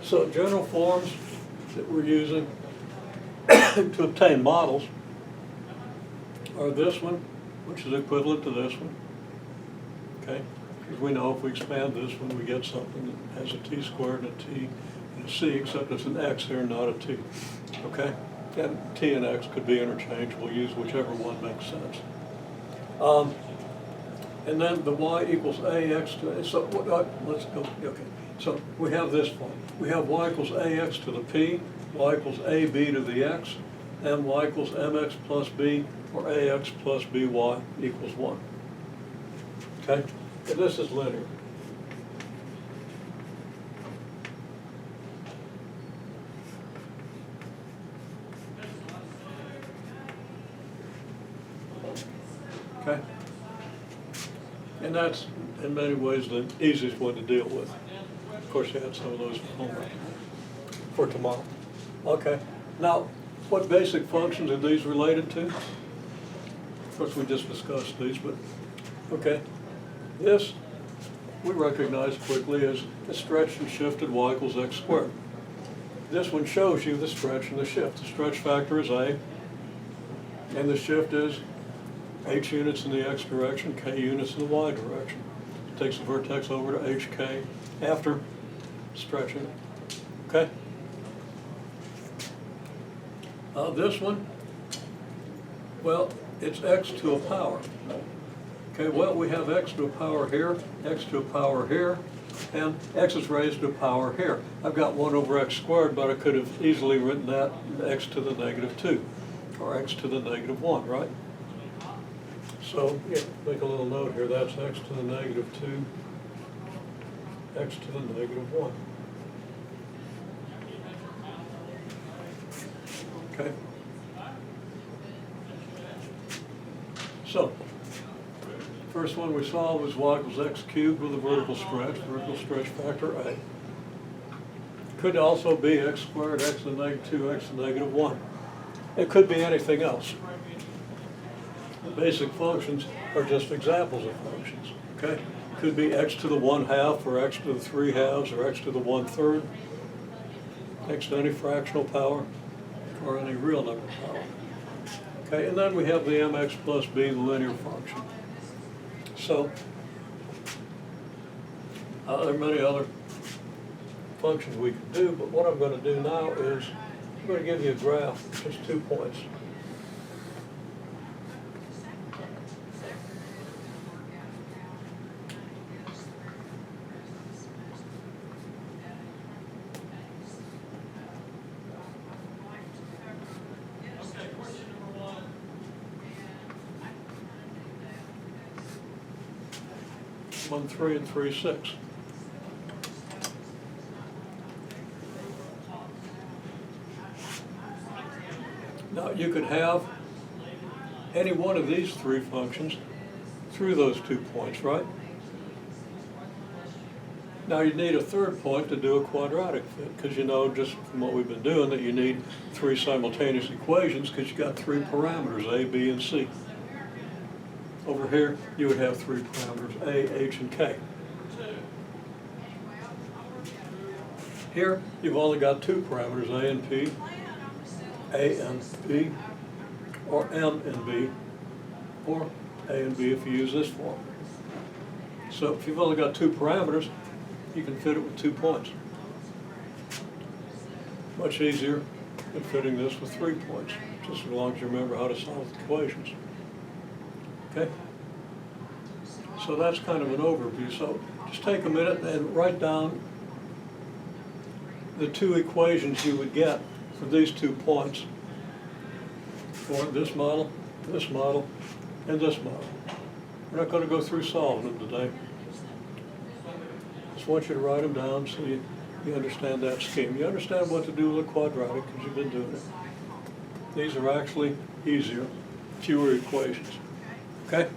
So general forms that we're using to obtain models are this one, which is equivalent to this one, okay? Because we know if we expand this one, we get something that has a t squared and a t and a c, except it's an x here, not a t, okay? And t and x could be interchangeable. Use whichever one makes sense. And then the y equals ax to, so let's go, okay. So we have this form. We have y equals ax to the p, y equals ab to the x, and y equals mx plus b, or ax plus by equals 1. Okay? And this is linear. Okay? And that's, in many ways, the easiest one to deal with. Of course, you had some of those for homework for tomorrow. Okay. Now, what basic functions are these related to? Of course, we just discussed these, but, okay. This, we recognize quickly as the stretched and shifted y equals x squared. This one shows you the stretch and the shift. The stretch factor is a, and the shift is h units in the x direction, k units in the y direction. It takes the vertex over to hk after stretching it. Okay? This one, well, it's x to a power. Okay, well, we have x to a power here, x to a power here, and x is raised to a power here. I've got 1 over x squared, but I could have easily written that x to the -2, or x to the -1, right? So, yeah, make a little note here, that's x to the -2, x to the -1. Okay? So, first one we saw was y equals x cubed with a vertical stretch factor a. Could also be x squared, x to the -2, x to the -1. It could be anything else. The basic functions are just examples of functions, okay? Could be x to the 1/2, or x to the 3/2, or x to the 1/3, x to any fractional power, or any real number power. Okay, and then we have the mx plus b, the linear function. So, there are many other functions we could do, but what I'm going to do now is I'm going to give you a graph, just 2 points. One, 3, and 3, 6. Now you could have any one of these 3 functions through those 2 points, right? Now you need a third point to do a quadratic fit, because you know just from what we've been doing that you need 3 simultaneous equations because you've got 3 parameters, a, b, and c. Over here, you would have 3 parameters, a, h, and k. Here, you've only got 2 parameters, a and p, a and b, or m and b, or a and b if you use this form. So if you've only got 2 parameters, you can fit it with 2 points. Much easier than fitting this with 3 points, just as long as you remember how to solve the equations. Okay? So that's kind of an overview. So just take a minute and write down the 2 equations you would get for these 2 points for this model, and this model. We're not going to go through solving them today. Just want you to write them down so you understand that scheme. You understand what to do with a quadratic because you've been doing it. These are actually easier, fewer equations. Okay?